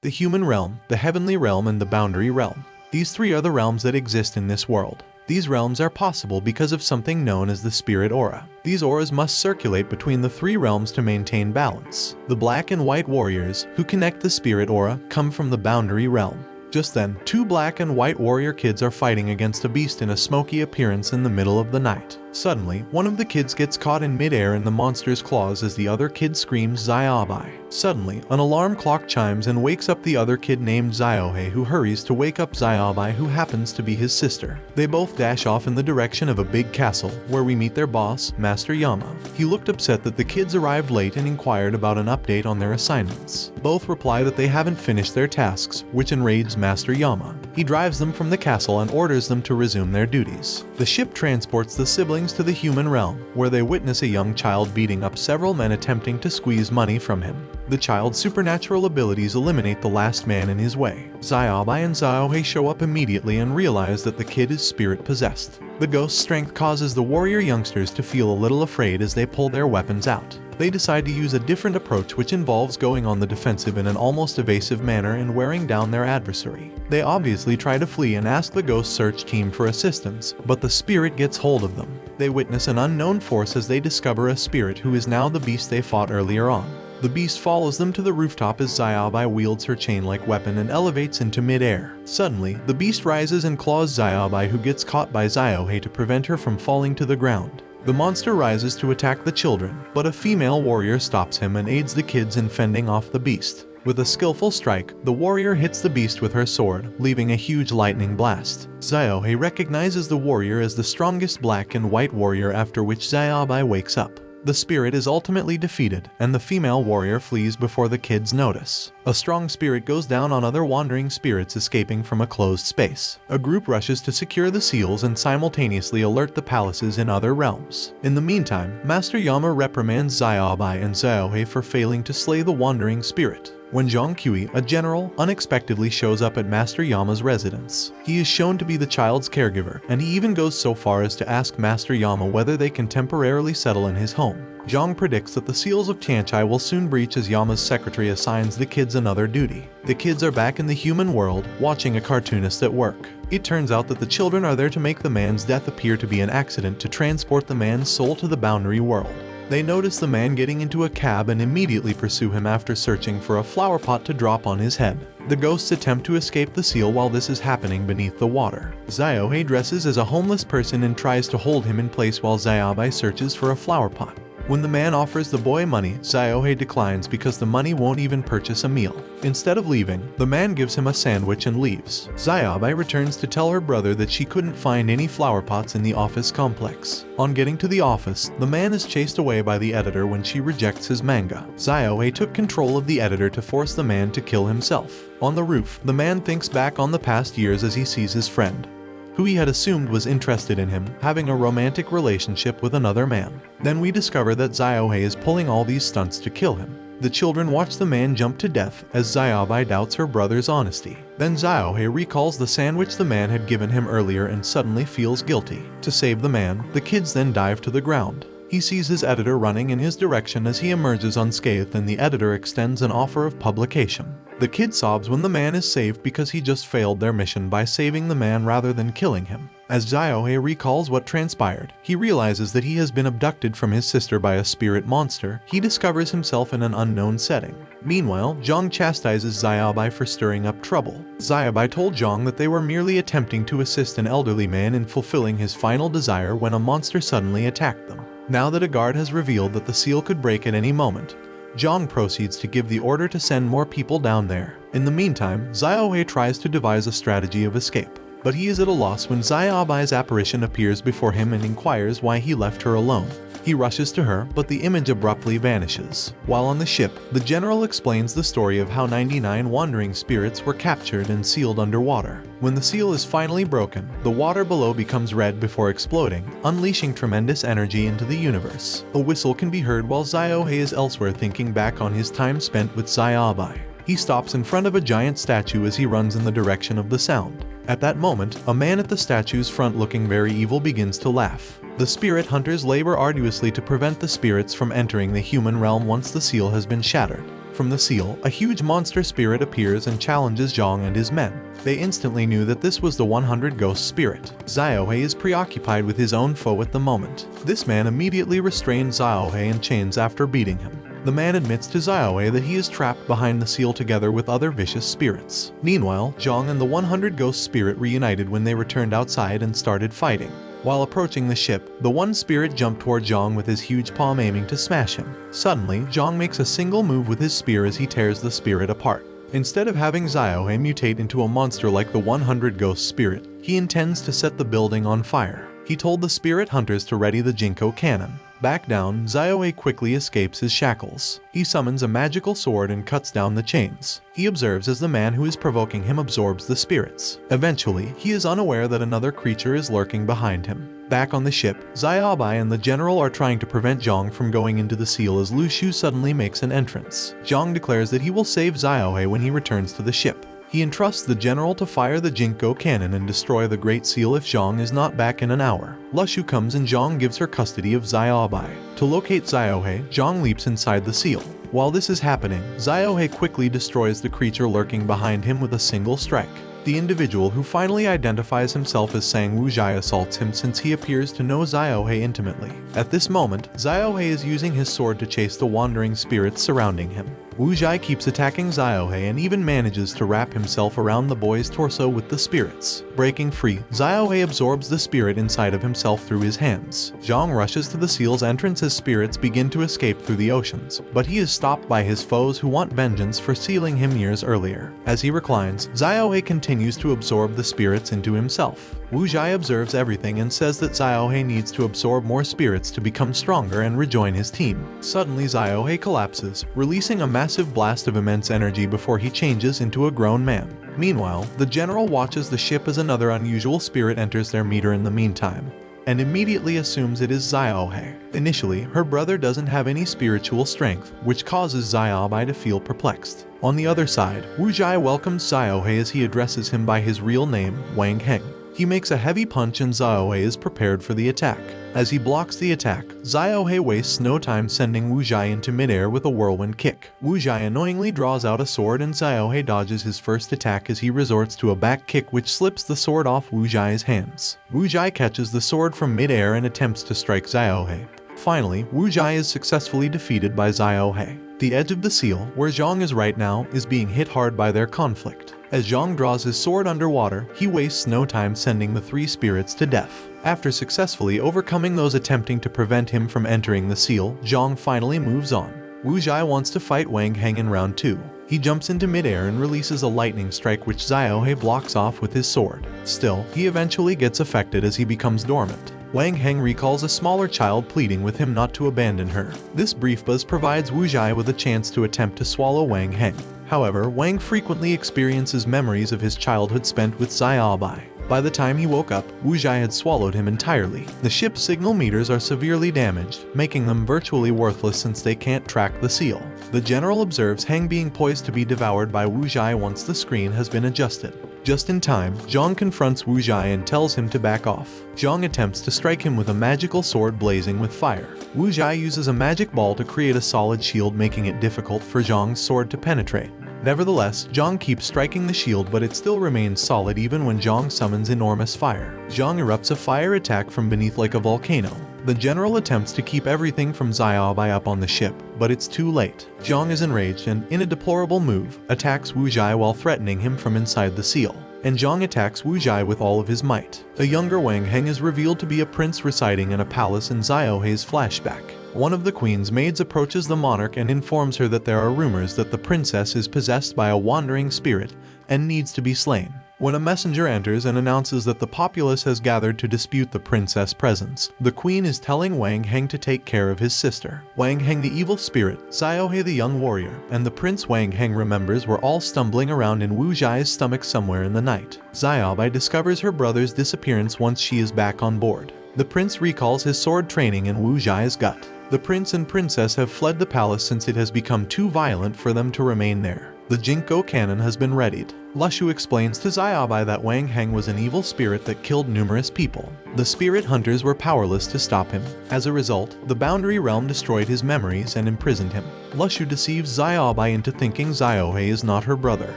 the human realm, the heavenly realm, and the boundary realm. These three are the realms that exist in this world. These realms are possible because of something known as the spirit aura. These auras must circulate between the three realms to maintain balance. The black and white warriors, who connect the spirit aura, come from the boundary realm. Just then, two black and white warrior kids are fighting against a beast in a smoky appearance in the middle of the night. Suddenly, one of the kids gets caught in midair in the monster's claws as the other kid screams Zyabai. Suddenly, an alarm clock chimes and wakes up the other kid named Zyohei, who hurries to wake up Zyabai, who happens to be his sister. They both dash off in the direction of a big castle, where we meet their boss, Master Yama. He looked upset that the kids arrived late and inquired about an update on their assignments. Both reply that they haven't finished their tasks, which enrages Master Yama. He drives them from the castle and orders them to resume their duties. The ship transports the siblings to the human realm, where they witness a young child beating up several men attempting to squeeze money from him. The child's supernatural abilities eliminate the last man in his way. Zyabai and Zyohei show up immediately and realize that the kid is spirit-possessed. The ghost's strength causes the warrior youngsters to feel a little afraid as they pull their weapons out. They decide to use a different approach, which involves going on the defensive in an almost evasive manner and wearing down their adversary. They obviously try to flee and ask the ghost search team for assistance, but the spirit gets hold of them. They witness an unknown force as they discover a spirit who is now the beast they fought earlier on. The beast follows them to the rooftop as Zyabai wields her chain-like weapon and elevates into mid-air. Suddenly, the beast rises and claws Zyabai, who gets caught by Zyohei to prevent her from falling to the ground. The monster rises to attack the children, but a female warrior stops him and aids the kids in fending off the beast. With a skillful strike, the warrior hits the beast with her sword, leaving a huge lightning blast. Zyohei recognizes the warrior as the strongest black and white warrior, after which Zyabai wakes up. The spirit is ultimately defeated, and the female warrior flees before the kids notice. A strong spirit goes down on other wandering spirits escaping from a closed space. A group rushes to secure the seals and simultaneously alert the palaces in other realms. In the meantime, Master Yama reprimands Zyabai and Zyohei for failing to slay the wandering spirit. When Zhang Kui, a general, unexpectedly shows up at Master Yama's residence. He is shown to be the child's caregiver, and he even goes so far as to ask Master Yama whether they can temporarily settle in his home. Zhang predicts that the seals of Tianchai will soon breach as Yama's secretary assigns the kids another duty. The kids are back in the human world, watching a cartoonist at work. It turns out that the children are there to make the man's death appear to be an accident to transport the man's soul to the boundary world. They notice the man getting into a cab and immediately pursue him after searching for a flower pot to drop on his head. The ghosts attempt to escape the seal while this is happening beneath the water. Zyohei dresses as a homeless person and tries to hold him in place while Zyabai searches for a flower pot. When the man offers the boy money, Zyohei declines because the money won't even purchase a meal. Instead of leaving, the man gives him a sandwich and leaves. Zyabai returns to tell her brother that she couldn't find any flower pots in the office complex. On getting to the office, the man is chased away by the editor when she rejects his manga. Zyohei took control of the editor to force the man to kill himself. On the roof, the man thinks back on the past years as he sees his friend, who he had assumed was interested in him, having a romantic relationship with another man. Then we discover that Zyohei is pulling all these stunts to kill him. The children watch the man jump to death as Zyabai doubts her brother's honesty. Then Zyohei recalls the sandwich the man had given him earlier and suddenly feels guilty. To save the man, the kids then dive to the ground. He sees his editor running in his direction as he emerges unscathed, and the editor extends an offer of publication. The kid sobs when the man is saved because he just failed their mission by saving the man rather than killing him. As Zyohei recalls what transpired, he realizes that he has been abducted from his sister by a spirit monster. He discovers himself in an unknown setting. Meanwhile, Zhang chastises Zyabai for stirring up trouble. Zyabai told Zhang that they were merely attempting to assist an elderly man in fulfilling his final desire when a monster suddenly attacked them. Now that a guard has revealed that the seal could break at any moment, Zhang proceeds to give the order to send more people down there. In the meantime, Zyohei tries to devise a strategy of escape, but he is at a loss when Zayabai's apparition appears before him and inquires why he left her alone. He rushes to her, but the image abruptly vanishes. While on the ship, the general explains the story of how 99 wandering spirits were captured and sealed underwater. When the seal is finally broken, the water below becomes red before exploding, unleashing tremendous energy into the universe. A whistle can be heard while Zyohei is elsewhere thinking back on his time spent with Zyabai. He stops in front of a giant statue as he runs in the direction of the sound. At that moment, a man at the statue's front looking very evil begins to laugh. The spirit hunters labor arduously to prevent the spirits from entering the human realm once the seal has been shattered. From the seal, a huge monster spirit appears and challenges Zhang and his men. They instantly knew that this was the 100 Ghost Spirit. Xiaohe is preoccupied with his own foe at the moment. This man immediately restrained Xiaohe in chains after beating him. The man admits to Xiaohe that he is trapped behind the seal together with other vicious spirits. Meanwhile, Zhang and the 100 Ghost Spirit reunited when they returned outside and started fighting. While approaching the ship, the one spirit jumped toward Zhang with his huge palm aiming to smash him. Suddenly, Zhang makes a single move with his spear as he tears the spirit apart. Instead of having Xiaohe mutate into a monster like the 100 Ghost Spirit, he intends to set the building on fire. He told the spirit hunters to ready the Jinko cannon. Back down, Xiaohe quickly escapes his shackles. He summons a magical sword and cuts down the chains. He observes as the man who is provoking him absorbs the spirits. Eventually, he is unaware that another creature is lurking behind him. Back on the ship, Xiaobai and the general are trying to prevent Zhang from going into the seal as Lu Shu suddenly makes an entrance. Zhang declares that he will save Xiaohe when he returns to the ship. He entrusts the general to fire the Jinko cannon and destroy the Great Seal if Zhang is not back in an hour. Lu Shu comes and Zhang gives her custody of Xiaobai. To locate Xiaohe, Zhang leaps inside the seal. While this is happening, Xiaohe quickly destroys the creature lurking behind him with a single strike. The individual who finally identifies himself as Sang Wuzhai assaults him since he appears to know Xiaohe intimately. At this moment, Xiaohe is using his sword to chase the wandering spirits surrounding him. Wuzhai keeps attacking Xiaohe and even manages to wrap himself around the boy's torso with the spirits. Breaking free, Xiaohe absorbs the spirit inside of himself through his hands. Zhang rushes to the seal's entrance as spirits begin to escape through the oceans, but he is stopped by his foes who want vengeance for sealing him years earlier. As he reclines, Xiaohe continues to absorb the spirits into himself. Wuzhai observes everything and says that Xiaohe needs to absorb more spirits to become stronger and rejoin his team. Suddenly Xiaohe collapses, releasing a massive blast of immense energy before he changes into a grown man. Meanwhile, the general watches the ship as another unusual spirit enters their meter in the meantime, and immediately assumes it is Xiaohe. Initially, her brother doesn't have any spiritual strength, which causes Xiaobai to feel perplexed. On the other side, Wuzhai welcomes Xiaohe as he addresses him by his real name, Wang Heng. He makes a heavy punch and Xiaohe is prepared for the attack. As he blocks the attack, Xiaohe wastes no time sending Wuzhai into midair with a whirlwind kick. Wuzhai annoyingly draws out a sword and Xiaohe dodges his first attack as he resorts to a back kick which slips the sword off Wuzhai's hands. Wuzhai catches the sword from midair and attempts to strike Xiaohe. Finally, Wuzhai is successfully defeated by Xiaohe. The edge of the seal, where Zhang is right now, is being hit hard by their conflict. As Zhang draws his sword underwater, he wastes no time sending the three spirits to death. After successfully overcoming those attempting to prevent him from entering the seal, Zhang finally moves on. Wuzhai wants to fight Wang Heng in round 2. He jumps into midair and releases a lightning strike which Xiaohe blocks off with his sword. Still, he eventually gets affected as he becomes dormant. Wang Heng recalls a smaller child pleading with him not to abandon her. This brief buzz provides Wuzhai with a chance to attempt to swallow Wang Heng. However, Wang frequently experiences memories of his childhood spent with Xiaobai. By the time he woke up, Wuzhai had swallowed him entirely. The ship's signal meters are severely damaged, making them virtually worthless since they can't track the seal. The general observes Heng being poised to be devoured by Wuzhai once the screen has been adjusted. Just in time, Zhang confronts Wuzhai and tells him to back off. Zhang attempts to strike him with a magical sword blazing with fire. Wuzhai uses a magic ball to create a solid shield, making it difficult for Zhang's sword to penetrate. Nevertheless, Zhang keeps striking the shield, but it still remains solid even when Zhang summons enormous fire. Zhang erupts a fire attack from beneath like a volcano. The general attempts to keep everything from Xiaobai up on the ship, but it's too late. Zhang is enraged and, in a deplorable move, attacks Wuzhai while threatening him from inside the seal. And Zhang attacks Wuzhai with all of his might. A younger Wang Heng is revealed to be a prince residing in a palace in Xiaohe's flashback. One of the queen's maids approaches the monarch and informs her that there are rumors that the princess is possessed by a wandering spirit and needs to be slain. When a messenger enters and announces that the populace has gathered to dispute the princess' presence, the queen is telling Wang Heng to take care of his sister. Wang Heng the evil spirit, Xiaohe the young warrior, and the prince Wang Heng remembers were all stumbling around in Wuzhai's stomach somewhere in the night. Xiaobai discovers her brother's disappearance once she is back on board. The prince recalls his sword training in Wuzhai's gut. The prince and princess have fled the palace since it has become too violent for them to remain there. The Jinko cannon has been readied. Lushu explains to Xiaobai that Wang Heng was an evil spirit that killed numerous people. The spirit hunters were powerless to stop him. As a result, the Boundary Realm destroyed his memories and imprisoned him. Lushu deceives Xiaobai into thinking Xiaohei is not her brother.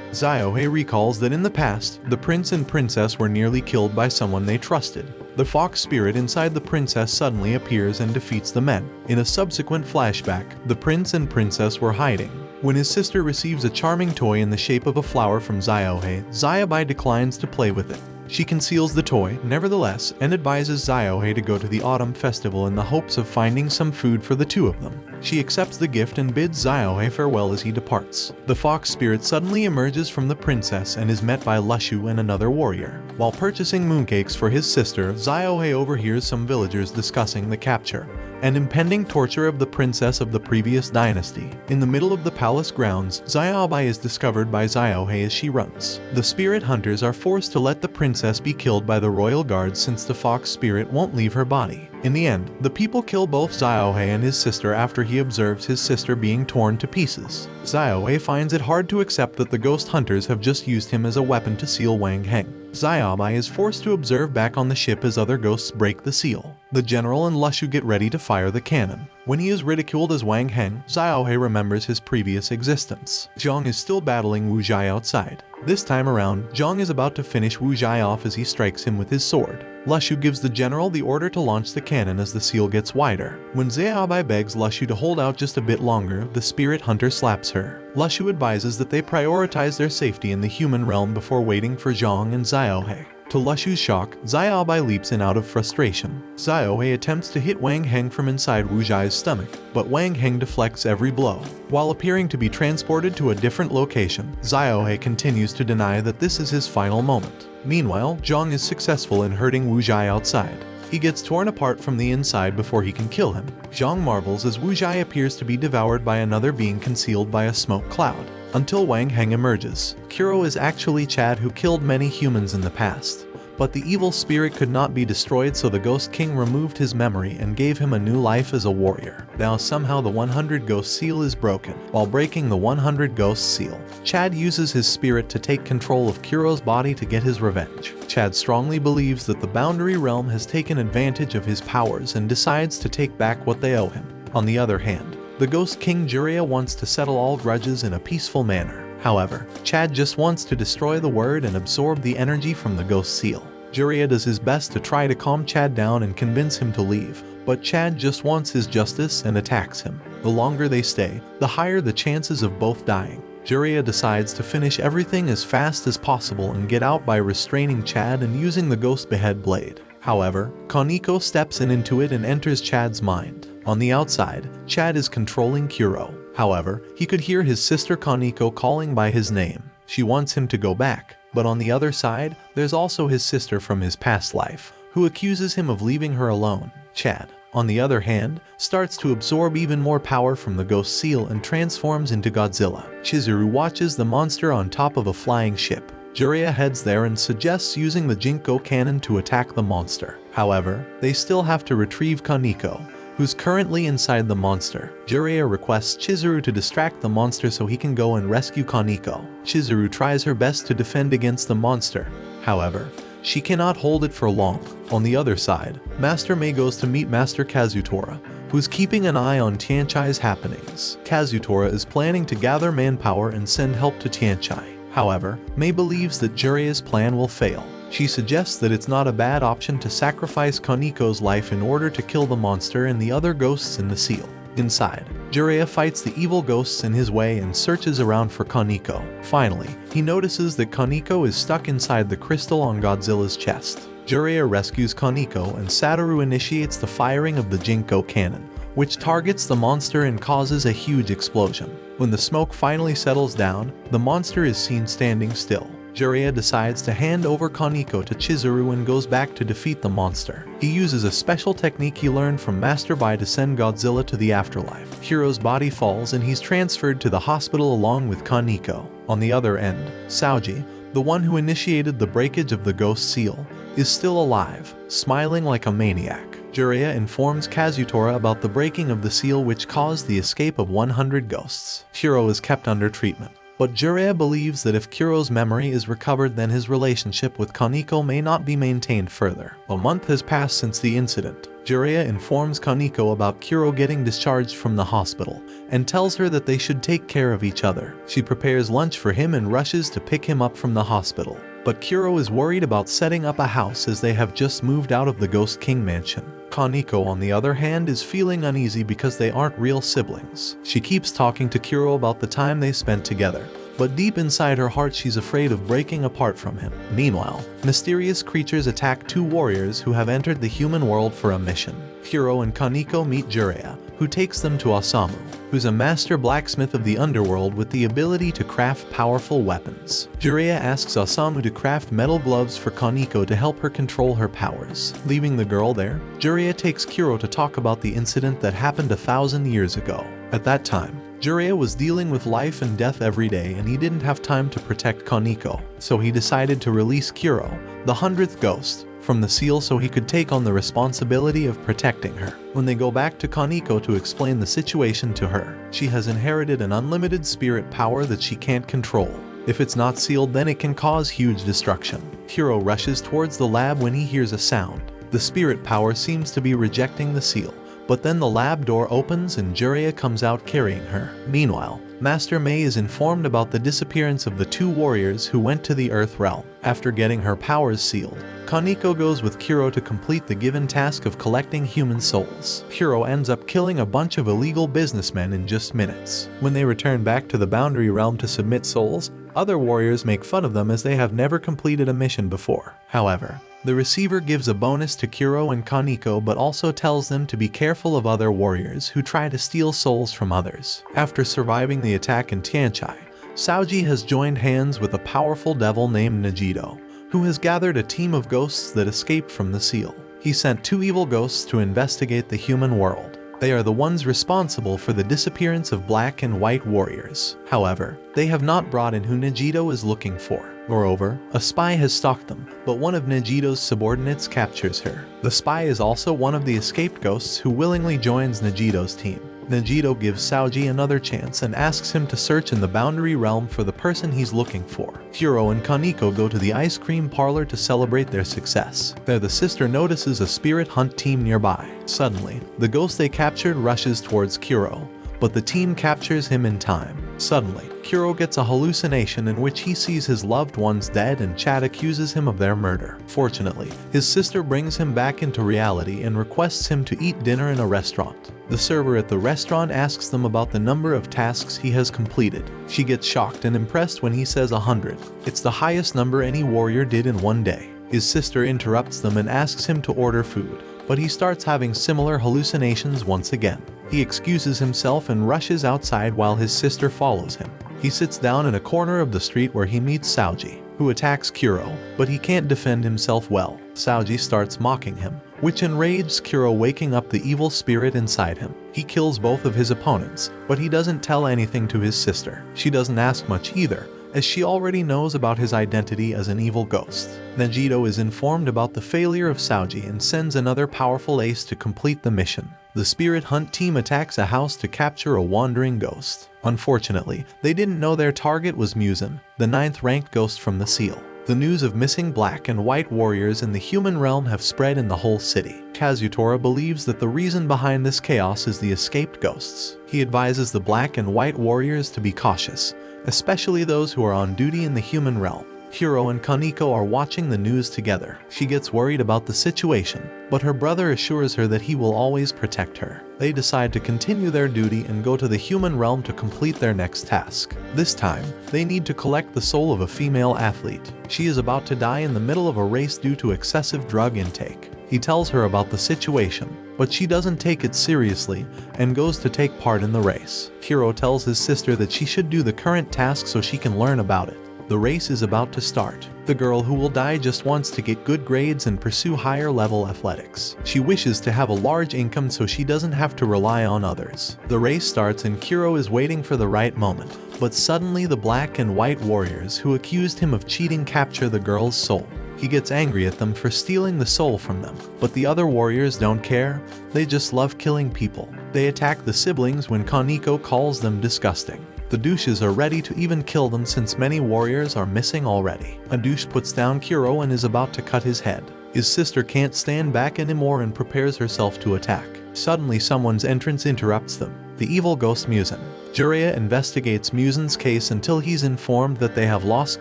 Xiaohei recalls that in the past, the prince and princess were nearly killed by someone they trusted. The fox spirit inside the princess suddenly appears and defeats the men. In a subsequent flashback, the prince and princess were hiding. When his sister receives a charming toy in the shape of a flower from Xiaohei, Xiaobai declines to play with it. She conceals the toy, nevertheless, and advises Xiaohei to go to the autumn festival in the hopes of finding some food for the two of them. She accepts the gift and bids Xiaohei farewell as he departs. The fox spirit suddenly emerges from the princess and is met by Lushu and another warrior. While purchasing mooncakes for his sister, Xiaohei overhears some villagers discussing the capture and impending torture of the princess of the previous dynasty. In the middle of the palace grounds, Xiaobai is discovered by Xiaohei as she runs. The spirit hunters are forced to let the princess be killed by the royal guards since the fox spirit won't leave her body. In the end, the people kill both Xiaohei and his sister after he observes his sister being torn to pieces. Xiaohei finds it hard to accept that the ghost hunters have just used him as a weapon to seal Wang Heng. Xiaobai is forced to observe back on the ship as other ghosts break the seal. The general and Lushu get ready to fire the cannon. When he is ridiculed as Wang Heng, Xiaohei remembers his previous existence. Zhang is still battling Wu Zhai outside. This time around, Zhang is about to finish Wu Zhai off as he strikes him with his sword. Lushu gives the general the order to launch the cannon as the seal gets wider. When Xiaobai begs Lushu to hold out just a bit longer, the spirit hunter slaps her. Lushu advises that they prioritize their safety in the human realm before waiting for Zhang and Xiaohei. To Lushu's shock, Xiaobai leaps in out of frustration. Xiaohei attempts to hit Wang Heng from inside Wu Zhai's stomach, but Wang Heng deflects every blow. While appearing to be transported to a different location, Xiaohei continues to deny that this is his final moment. Meanwhile, Zhang is successful in hurting Wu Zhai outside. He gets torn apart from the inside before he can kill him. Zhang marvels as Wu Zhai appears to be devoured by another being concealed by a smoke cloud. Until Wang Heng emerges. Kuro is actually Chad who killed many humans in the past. But the evil spirit could not be destroyed, so the Ghost King removed his memory and gave him a new life as a warrior. Now somehow the 100 Ghost Seal is broken. While breaking the 100 Ghost Seal, Chad uses his spirit to take control of Kuro's body to get his revenge. Chad strongly believes that the Boundary Realm has taken advantage of his powers and decides to take back what they owe him. On the other hand, the Ghost King Jiraiya wants to settle all grudges in a peaceful manner. However, Chad just wants to destroy the word and absorb the energy from the Ghost Seal. Jiraiya does his best to try to calm Chad down and convince him to leave, but Chad just wants his justice and attacks him. The longer they stay, the higher the chances of both dying. Jiraiya decides to finish everything as fast as possible and get out by restraining Chad and using the Ghost Behead blade. However, Kaneko steps into it and enters Chad's mind. On the outside, Chad is controlling Kuro. However, he could hear his sister Kaneko calling by his name. She wants him to go back. But on the other side, there's also his sister from his past life, who accuses him of leaving her alone. Chad, on the other hand, starts to absorb even more power from the Ghost Seal and transforms into Godzilla. Chizuru watches the monster on top of a flying ship. Jiraiya heads there and suggests using the Jinko cannon to attack the monster. However, they still have to retrieve Kaneko, who's currently inside the monster. Jiraiya requests Chizuru to distract the monster so he can go and rescue Kaneko. Chizuru tries her best to defend against the monster. However, she cannot hold it for long. On the other side, Master Mei goes to meet Master Kazutora, who's keeping an eye on Tianchai's happenings. Kazutora is planning to gather manpower and send help to Tianchai. However, Mei believes that Jiraiya's plan will fail. She suggests that it's not a bad option to sacrifice Kaneko's life in order to kill the monster and the other ghosts in the seal. Inside, Jiraiya fights the evil ghosts in his way and searches around for Kaneko. Finally, he notices that Kaneko is stuck inside the crystal on Godzilla's chest. Jiraiya rescues Kaneko and Satoru initiates the firing of the Jinko cannon, which targets the monster and causes a huge explosion. When the smoke finally settles down, the monster is seen standing still. Jiraiya decides to hand over Kaneko to Chizuru and goes back to defeat the monster. He uses a special technique he learned from Master Bai to send Godzilla to the afterlife. Kuro's body falls and he's transferred to the hospital along with Kaneko. On the other end, Saoji, the one who initiated the breakage of the Ghost Seal, is still alive, smiling like a maniac. Jiraiya informs Kazutora about the breaking of the seal which caused the escape of 100 ghosts. Kuro is kept under treatment. But Jiraiya believes that if Kuro's memory is recovered, then his relationship with Kaneko may not be maintained further. A month has passed since the incident. Jiraiya informs Kaneko about Kuro getting discharged from the hospital and tells her that they should take care of each other. She prepares lunch for him and rushes to pick him up from the hospital. But Kuro is worried about setting up a house as they have just moved out of the Ghost King mansion. Kaneko, on the other hand, is feeling uneasy because they aren't real siblings. She keeps talking to Kuro about the time they spent together, but deep inside her heart she's afraid of breaking apart from him. Meanwhile, mysterious creatures attack two warriors who have entered the human world for a mission. Kuro and Kaneko meet Jiraiya, who takes them to Osamu, who's a master blacksmith of the underworld with the ability to craft powerful weapons. Jiraiya asks Osamu to craft metal gloves for Kaneko to help her control her powers. Leaving the girl there, Jiraiya takes Kuro to talk about the incident that happened 1,000 years ago. At that time, Jiraiya was dealing with life and death every day and he didn't have time to protect Kaneko, so he decided to release Kuro, the 100th ghost, from the seal so he could take on the responsibility of protecting her. When they go back to Kaneko to explain the situation to her, she has inherited an unlimited spirit power that she can't control. If it's not sealed, then it can cause huge destruction. Kuro rushes towards the lab when he hears a sound. The spirit power seems to be rejecting the seal, but then the lab door opens and Jiraiya comes out carrying her. Meanwhile, Master Mei is informed about the disappearance of the two warriors who went to the Earth Realm. After getting her powers sealed, Kaneko goes with Kuro to complete the given task of collecting human souls. Kuro ends up killing a bunch of illegal businessmen in just minutes. When they return back to the Boundary Realm to submit souls, other warriors make fun of them as they have never completed a mission before. However, the receiver gives a bonus to Kuro and Kaneko but also tells them to be careful of other warriors who try to steal souls from others. After surviving the attack in Tianchai, Saoji has joined hands with a powerful devil named Nagito, who has gathered a team of ghosts that escaped from the seal. He sent two evil ghosts to investigate the human world. They are the ones responsible for the disappearance of black and white warriors. However, they have not brought in who Nagito is looking for. Moreover, a spy has stalked them, but one of Nagito's subordinates captures her. The spy is also one of the escaped ghosts who willingly joins Nagito's team. Nagito gives Saoji another chance and asks him to search in the Boundary Realm for the person he's looking for. Kuro and Kaneko go to the ice cream parlor to celebrate their success. There, the sister notices a spirit hunt team nearby. Suddenly, the ghost they captured rushes towards Kuro, but the team captures him in time. Suddenly, Kuro gets a hallucination in which he sees his loved ones dead and Chad accuses him of their murder. Fortunately, his sister brings him back into reality and requests him to eat dinner in a restaurant. The server at the restaurant asks them about the number of tasks he has completed. She gets shocked and impressed when he says 100. It's the highest number any warrior did in one day. His sister interrupts them and asks him to order food, but he starts having similar hallucinations once again. He excuses himself and rushes outside while his sister follows him. He sits down in a corner of the street where he meets Saoji, who attacks Kuro, but he can't defend himself well. Saoji starts mocking him, which enrages Kuro, waking up the evil spirit inside him. He kills both of his opponents, but he doesn't tell anything to his sister. She doesn't ask much either, as she already knows about his identity as an evil ghost. Nagito is informed about the failure of Saoji and sends another powerful ace to complete the mission. The spirit hunt team attacks a house to capture a wandering ghost. Unfortunately, they didn't know their target was Muzan, the 9th ranked ghost from the seal. The news of missing black and white warriors in the human realm have spread in the whole city. Kazutora believes that the reason behind this chaos is the escaped ghosts. He advises the black and white warriors to be cautious, especially those who are on duty in the human realm. Kuro and Kaneko are watching the news together. She gets worried about the situation, but her brother assures her that he will always protect her. They decide to continue their duty and go to the human realm to complete their next task. This time, they need to collect the soul of a female athlete. She is about to die in the middle of a race due to excessive drug intake. He tells her about the situation, but she doesn't take it seriously and goes to take part in the race. Kuro tells his sister that she should do the current task so she can learn about it. The race is about to start. The girl who will die just wants to get good grades and pursue higher level athletics. She wishes to have a large income so she doesn't have to rely on others. The race starts and Kuro is waiting for the right moment, but suddenly the black and white warriors who accused him of cheating capture the girl's soul. He gets angry at them for stealing the soul from them, but the other warriors don't care. They just love killing people. They attack the siblings when Kaneko calls them disgusting. The douches are ready to even kill them since many warriors are missing already. A douche puts down Kuro and is about to cut his head. His sister can't stand back anymore and prepares herself to attack. Suddenly someone's entrance interrupts them. The evil ghost Muzan. Jiraiya investigates Muzan's case until he's informed that they have lost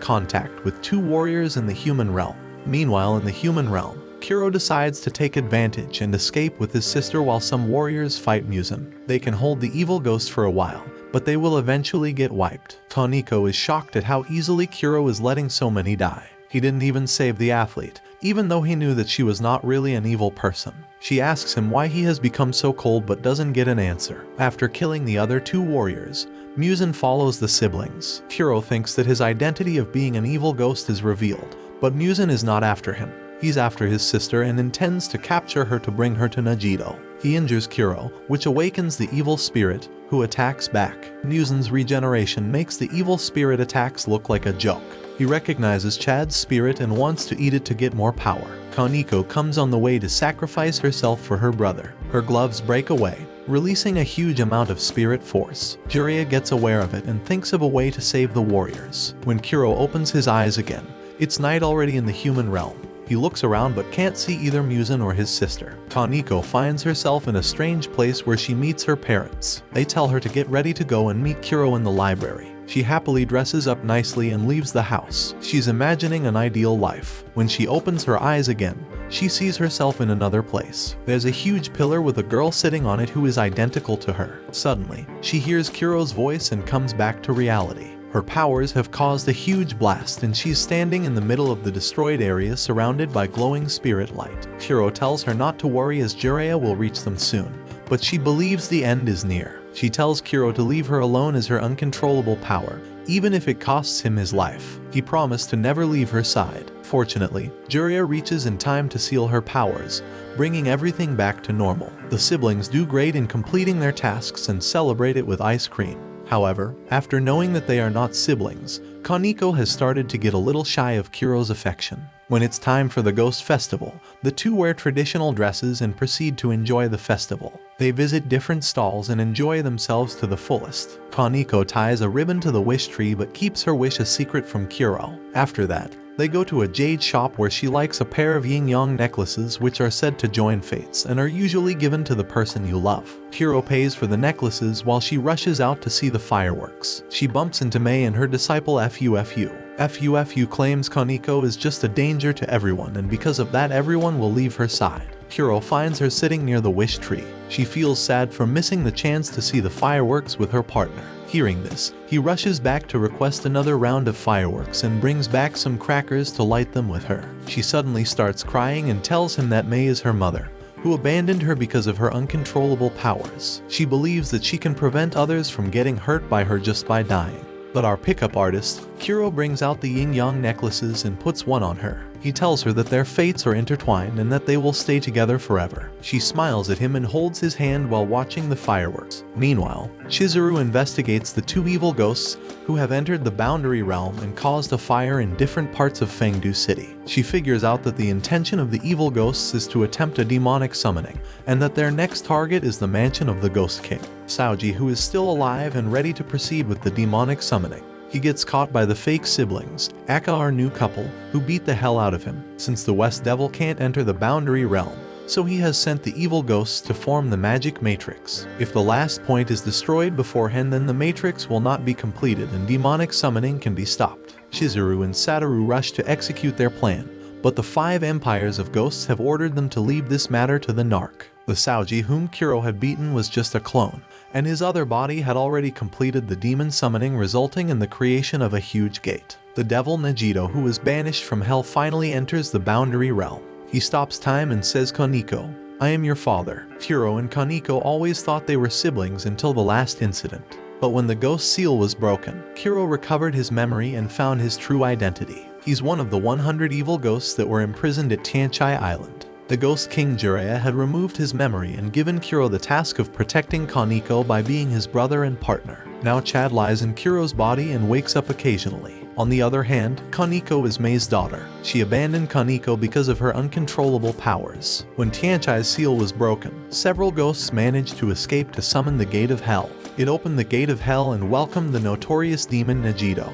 contact with 2 warriors in the human realm. Meanwhile, in the human realm, Kuro decides to take advantage and escape with his sister while some warriors fight Muzan. They can hold the evil ghost for a while, but they will eventually get wiped. Kaneko is shocked at how easily Kuro is letting so many die. He didn't even save the athlete, even though he knew that she was not really an evil person. She asks him why he has become so cold but doesn't get an answer. After killing the other 2 warriors, Muzan follows the siblings. Kuro thinks that his identity of being an evil ghost is revealed, but Muzan is not after him. He's after his sister and intends to capture her to bring her to Nagido. He injures Kuro, which awakens the evil spirit, who attacks back. Muzan's regeneration makes the evil spirit attacks look like a joke. He recognizes Chad's spirit and wants to eat it to get more power. Kaneko comes on the way to sacrifice herself for her brother. Her gloves break away, releasing a huge amount of spirit force. Jiraiya gets aware of it and thinks of a way to save the warriors. When Kuro opens his eyes again, it's night already in the human realm. He looks around but can't see either Muzan or his sister. Kaneko finds herself in a strange place where she meets her parents. They tell her to get ready to go and meet Kuro in the library. She happily dresses up nicely and leaves the house. She's imagining an ideal life. When she opens her eyes again, she sees herself in another place. There's a huge pillar with a girl sitting on it who is identical to her. Suddenly, she hears Kuro's voice and comes back to reality. Her powers have caused a huge blast and she's standing in the middle of the destroyed area surrounded by glowing spirit light. Kuro tells her not to worry as Jiraiya will reach them soon, but she believes the end is near. She tells Kuro to leave her alone as her uncontrollable power, even if it costs him his life. He promised to never leave her side. Fortunately, Jiraiya reaches in time to seal her powers, bringing everything back to normal. The siblings do great in completing their tasks and celebrate it with ice cream. However, after knowing that they are not siblings, Kaneko has started to get a little shy of Kuro's affection. When it's time for the Ghost Festival, the 2 wear traditional dresses and proceed to enjoy the festival. They visit different stalls and enjoy themselves to the fullest. Kaneko ties a ribbon to the wish tree but keeps her wish a secret from Kuro. After that, they go to a jade shop where she likes a pair of yin-yang necklaces which are said to join fates and are usually given to the person you love. Kuro pays for the necklaces while she rushes out to see the fireworks. She bumps into Mei and her disciple FUFU. FUFU claims Kaneko is just a danger to everyone and because of that everyone will leave her side. Kuro finds her sitting near the wish tree. She feels sad for missing the chance to see the fireworks with her partner. Hearing this, he rushes back to request another round of fireworks and brings back some crackers to light them with her. She suddenly starts crying and tells him that Mei is her mother, who abandoned her because of her uncontrollable powers. She believes that she can prevent others from getting hurt by her just by dying. But our pickup artist, Kuro, brings out the yin-yang necklaces and puts one on her. He tells her that their fates are intertwined and that they will stay together forever. She smiles at him and holds his hand while watching the fireworks. Meanwhile, Chizuru investigates the 2 evil ghosts who have entered the boundary realm and caused a fire in different parts of Fengdu City. She figures out that the intention of the evil ghosts is to attempt a demonic summoning, and that their next target is the mansion of the Ghost King. Saoji, who is still alive and ready to proceed with the demonic summoning. He gets caught by the fake siblings, Aka, our new couple, who beat the hell out of him. Since the West Devil can't enter the boundary realm, so he has sent the evil ghosts to form the magic matrix. If the last point is destroyed beforehand, then the matrix will not be completed and demonic summoning can be stopped. Chizuru and Satoru rush to execute their plan, but the 5 empires of ghosts have ordered them to leave this matter to the Narc. The Saoji whom Kuro had beaten was just a clone, and his other body had already completed the demon summoning, resulting in the creation of a huge gate. The devil Nagido, who was banished from hell, finally enters the boundary realm. He stops time and says, "Kaneko, I am your father." Kuro and Kaneko always thought they were siblings until the last incident. But when the ghost seal was broken, Kuro recovered his memory and found his true identity. He's one of the 100 evil ghosts that were imprisoned at Tianchai Island. The Ghost King Jiraiya had removed his memory and given Kuro the task of protecting Kaneko by being his brother and partner. Now Chad lies in Kuro's body and wakes up occasionally. On the other hand, Kaneko is Mei's daughter. She abandoned Kaneko because of her uncontrollable powers. When Tianchai's seal was broken, several ghosts managed to escape to summon the Gate of Hell. It opened the gate of hell and welcomed the notorious demon Negido,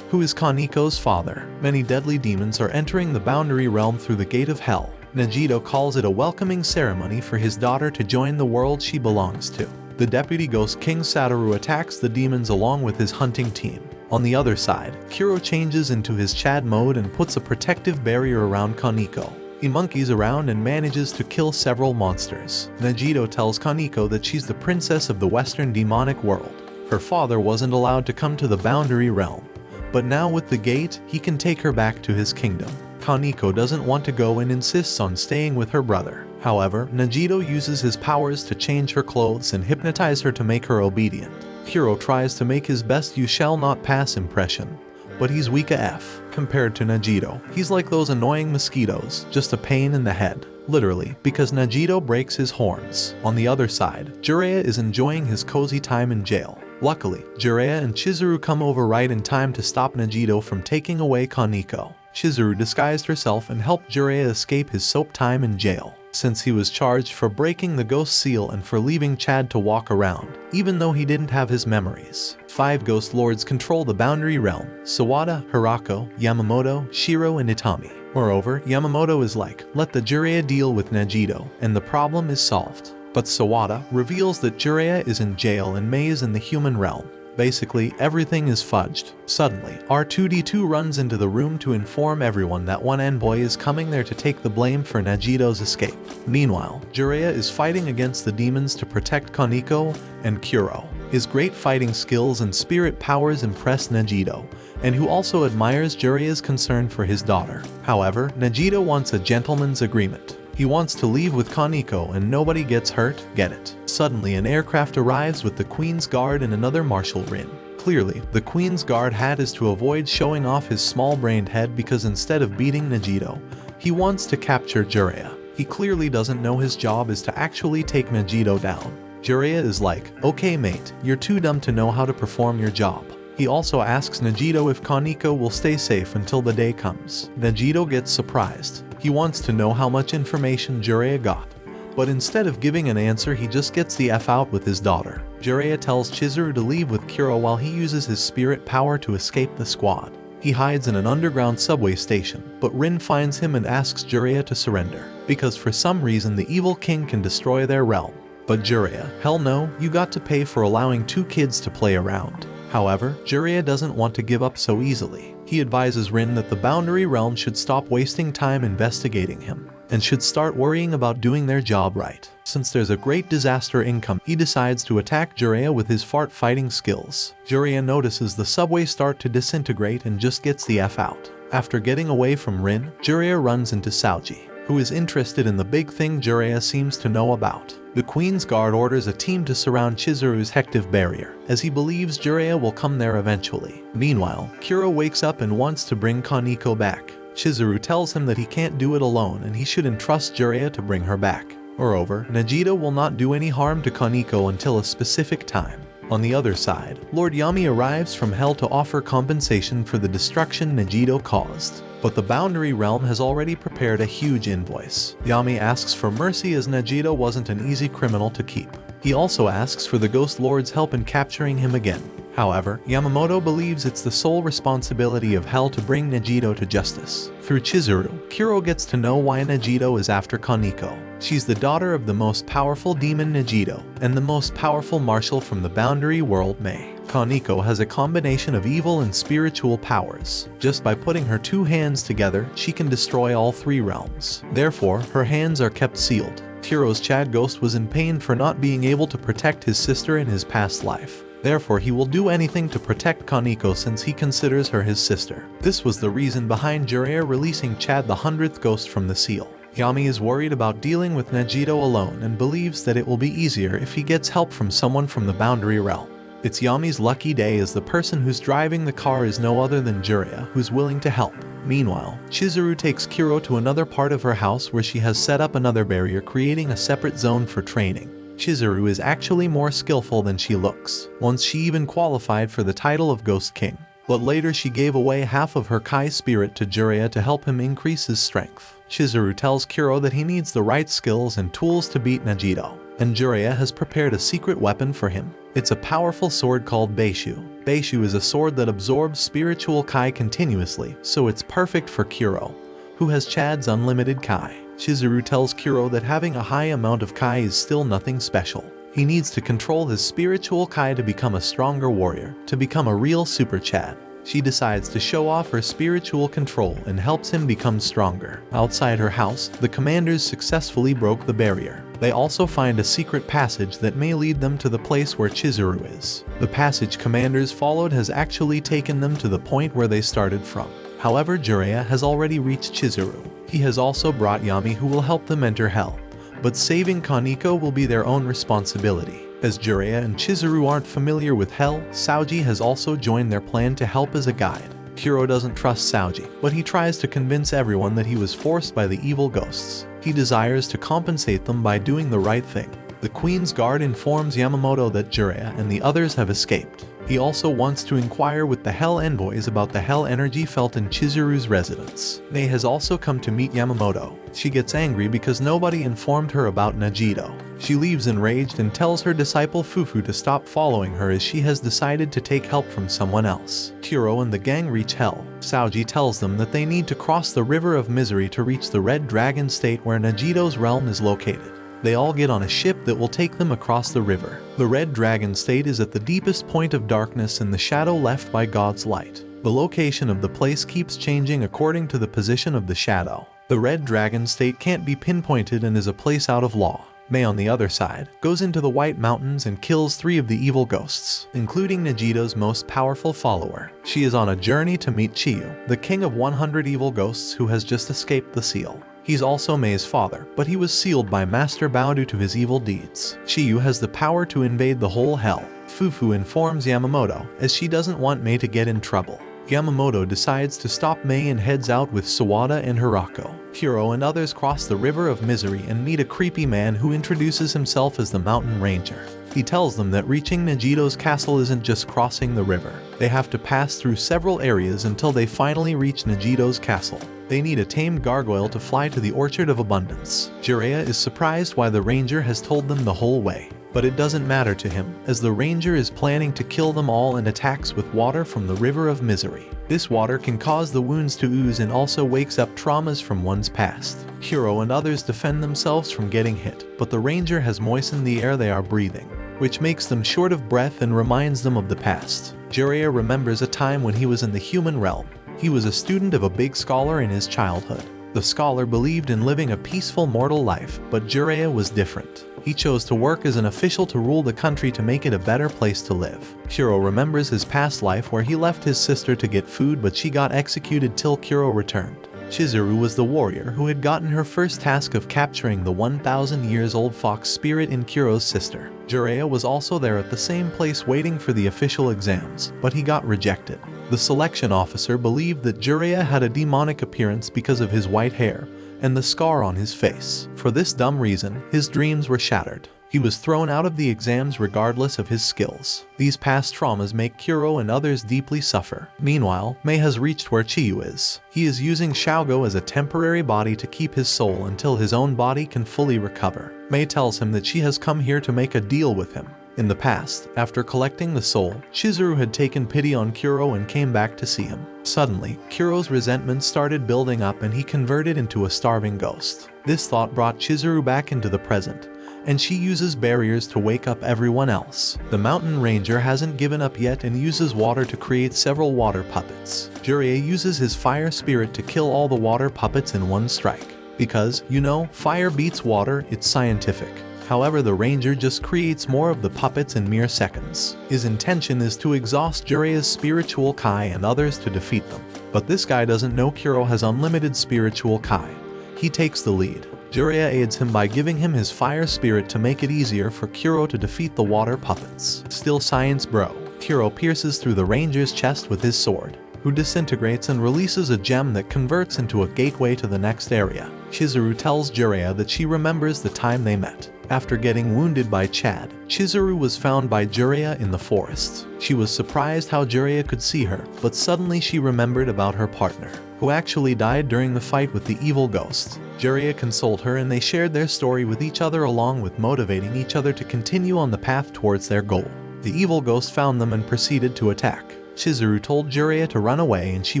who is Kaniko's father. Many deadly demons are entering the boundary realm through the gate of hell. Negido calls it a welcoming ceremony for his daughter to join the world she belongs to. The deputy ghost King Satoru attacks the demons along with his hunting team. On the other side, Kuro changes into his Chad mode and puts a protective barrier around Kaniko. He monkeys around and manages to kill several monsters. Negido tells Kaniko that she's the princess of the western demonic world. Her father wasn't allowed to come to the boundary realm, but now with the gate, he can take her back to his kingdom. Kaniko doesn't want to go and insists on staying with her brother. However, Negido uses his powers to change her clothes and hypnotize her to make her obedient. Kuro tries to make his best "you shall not pass" impression, but he's weak AF compared to Negido. He's like those annoying mosquitoes, just a pain in the head. Literally, because Negido breaks his horns. On the other side, Jiraiya is enjoying his cozy time in jail. Luckily, Jiraiya and Chizuru come over right in time to stop Negido from taking away Kaniko. Chizuru disguised herself and helped Jiraiya escape his soap time in jail, since he was charged for breaking the ghost seal and for leaving Chad to walk around, even though he didn't have his memories. 5 ghost lords control the boundary realm: Sawada, Hirako, Yamamoto, Shiro, and Itami. Moreover, Yamamoto is like, let the Jiraiya deal with Negido, and the problem is solved. But Sawada reveals that Jiraiya is in jail and Mei is in the human realm. Basically, everything is fudged. Suddenly, R2-D2 runs into the room to inform everyone that one envoy is coming there to take the blame for Negido's escape. Meanwhile, Jiraiya is fighting against the demons to protect Kaniko and Kuro. His great fighting skills and spirit powers impress Negido, and who also admires Jiraiya's concern for his daughter. However, Negido wants a gentleman's agreement. He wants to leave with Kaniko and nobody gets hurt, get it? Suddenly an aircraft arrives with the Queen's Guard and another Marshal Rin. Clearly, the Queen's Guard hat is to avoid showing off his small-brained head because instead of beating Negido, he wants to capture Jiraiya. He clearly doesn't know his job is to actually take Negido down. Jiraiya is like, okay mate, you're too dumb to know how to perform your job. He also asks Negido if Kaniko will stay safe until the day comes. Negido gets surprised. He wants to know how much information Jiraiya got, but instead of giving an answer he just gets the F out with his daughter. Jiraiya tells Chizuru to leave with Kuro while he uses his spirit power to escape the squad. He hides in an underground subway station, but Rin finds him and asks Jiraiya to surrender, because for some reason the evil king can destroy their realm. But Jiraiya, hell no, you got to pay for allowing 2 kids to play around. However, Jiraiya doesn't want to give up so easily. He advises Rin that the boundary realm should stop wasting time investigating him, and should start worrying about doing their job right. Since there's a great disaster incoming, he decides to attack Jiraiya with his fart fighting skills. Jiraiya notices the subway start to disintegrate and just gets the F out. After getting away from Rin, Jiraiya runs into Saoji, who is interested in the big thing Jiraiya seems to know about. The Queen's Guard orders a team to surround Chizuru's hective barrier, as he believes Jiraiya will come there eventually. Meanwhile, Kuro wakes up and wants to bring Kaniko back. Chizuru tells him that he can't do it alone and he should entrust Jiraiya to bring her back. Moreover, Negido will not do any harm to Kaniko until a specific time. On the other side, Lord Yami arrives from hell to offer compensation for the destruction Negido caused. But the boundary realm has already prepared a huge invoice. Yami asks for mercy as Negido wasn't an easy criminal to keep. He also asks for the Ghost Lord's help in capturing him again. However, Yamamoto believes it's the sole responsibility of Hell to bring Negido to justice. Through Chizuru, Kuro gets to know why Negido is after Kaniko. She's the daughter of the most powerful demon Negido, and the most powerful marshal from the boundary world Mei. Kaniko has a combination of evil and spiritual powers. Just by putting her 2 hands together, she can destroy all 3 realms. Therefore, her hands are kept sealed. Kuro's Chad Ghost was in pain for not being able to protect his sister in his past life. Therefore, he will do anything to protect Kaniko since he considers her his sister. This was the reason behind Jiraiya releasing Chad the 100th ghost from the seal. Yami is worried about dealing with Negido alone and believes that it will be easier if he gets help from someone from the boundary realm. It's Yami's lucky day as the person who's driving the car is no other than Jiraiya, who's willing to help. Meanwhile, Chizuru takes Kuro to another part of her house where she has set up another barrier, creating a separate zone for training. Chizuru is actually more skillful than she looks. Once she even qualified for the title of Ghost King. But later she gave away half of her Kai spirit to Jiraiya to help him increase his strength. Chizuru tells Kuro that he needs the right skills and tools to beat Negido, and Jiraiya has prepared a secret weapon for him. It's a powerful sword called Beishu. Beishu is a sword that absorbs spiritual Kai continuously, so it's perfect for Kuro, who has Chad's unlimited Kai. Chizuru tells Kuro that having a high amount of Kai is still nothing special. He needs to control his spiritual Kai to become a stronger warrior, to become a real Super Chad. She decides to show off her spiritual control and helps him become stronger. Outside her house, the commanders successfully broke the barrier. They also find a secret passage that may lead them to the place where Chizuru is. The passage commanders followed has actually taken them to the point where they started from. However, Jiraiya has already reached Chizuru. He has also brought Yami, who will help them enter Hell. But saving Kaneko will be their own responsibility. As Jiraiya and Chizuru aren't familiar with Hell, Saoji has also joined their plan to help as a guide. Kuro doesn't trust Saoji, but he tries to convince everyone that he was forced by the evil ghosts. He desires to compensate them by doing the right thing. The Queen's Guard informs Yamamoto that Jiraiya and the others have escaped. He also wants to inquire with the Hell envoys about the Hell energy felt in Chizuru's residence. Mei has also come to meet Yamamoto. She gets angry because nobody informed her about Nagito. She leaves enraged and tells her disciple Fufu to stop following her as she has decided to take help from someone else. Kuro and the gang reach Hell. Saoji tells them that they need to cross the River of Misery to reach the Red Dragon State where Nagito's realm is located. They all get on a ship that will take them across the river. The Red Dragon State is at the deepest point of darkness in the shadow left by God's light. The location of the place keeps changing according to the position of the shadow. The Red Dragon State can't be pinpointed and is a place out of law. Mei, on the other side, goes into the White Mountains and kills 3 of the evil ghosts, including Nagito's most powerful follower. She is on a journey to meet Chiyu, the king of 100 evil ghosts who has just escaped the seal. He's also Mei's father, but he was sealed by Master Bao due to his evil deeds. Chiyu has the power to invade the whole hell. Fufu informs Yamamoto, as she doesn't want Mei to get in trouble. Yamamoto decides to stop Mei and heads out with Sawada and Hirako. Kuro and others cross the River of Misery and meet a creepy man who introduces himself as the Mountain Ranger. He tells them that reaching Nagito's castle isn't just crossing the river. They have to pass through several areas until they finally reach Nagito's castle. They need a tamed gargoyle to fly to the Orchard of Abundance. Jiraiya is surprised why the ranger has told them the whole way. But it doesn't matter to him, as the ranger is planning to kill them all and attacks with water from the River of Misery. This water can cause the wounds to ooze and also wakes up traumas from one's past. Kuro and others defend themselves from getting hit, but the ranger has moistened the air they are breathing, which makes them short of breath and reminds them of the past. Jiraiya remembers a time when he was in the human realm. He was a student of a big scholar in his childhood. The scholar believed in living a peaceful mortal life, but Jiraiya was different. He chose to work as an official to rule the country to make it a better place to live. Kuro remembers his past life where he left his sister to get food, but she got executed till Kuro returned. Chizuru was the warrior who had gotten her first task of capturing the 1,000 years old fox spirit in Kuro's sister. Jiraiya was also there at the same place waiting for the official exams, but he got rejected. The selection officer believed that Jiraiya had a demonic appearance because of his white hair and the scar on his face. For this dumb reason, his dreams were shattered. He was thrown out of the exams regardless of his skills. These past traumas make Kuro and others deeply suffer. Meanwhile, Mei has reached where Chiyu is. He is using Xiaogo as a temporary body to keep his soul until his own body can fully recover. Mei tells him that she has come here to make a deal with him. In the past, after collecting the soul, Chizuru had taken pity on Kuro and came back to see him. Suddenly, Kuro's resentment started building up and he converted into a starving ghost. This thought brought Chizuru back into the present, and she uses barriers to wake up everyone else. The mountain ranger hasn't given up yet and uses water to create several water puppets. Jiraiya uses his fire spirit to kill all the water puppets in one strike. Because, you know, fire beats water, it's scientific. However, the ranger just creates more of the puppets in mere seconds. His intention is to exhaust Jiraiya's spiritual Kai and others to defeat them. But this guy doesn't know Kuro has unlimited spiritual Kai. He takes the lead. Jiraiya aids him by giving him his fire spirit to make it easier for Kuro to defeat the water puppets. Still science bro. Kuro pierces through the ranger's chest with his sword, who disintegrates and releases a gem that converts into a gateway to the next area. Chizuru tells Jiraiya that she remembers the time they met. After getting wounded by Chad, Chizuru was found by Jiraiya in the forest. She was surprised how Jiraiya could see her, but suddenly she remembered about her partner, who actually died during the fight with the evil ghost. Jiraiya consoled her and they shared their story with each other along with motivating each other to continue on the path towards their goal. The evil ghost found them and proceeded to attack. Chizuru told Jiraiya to run away and she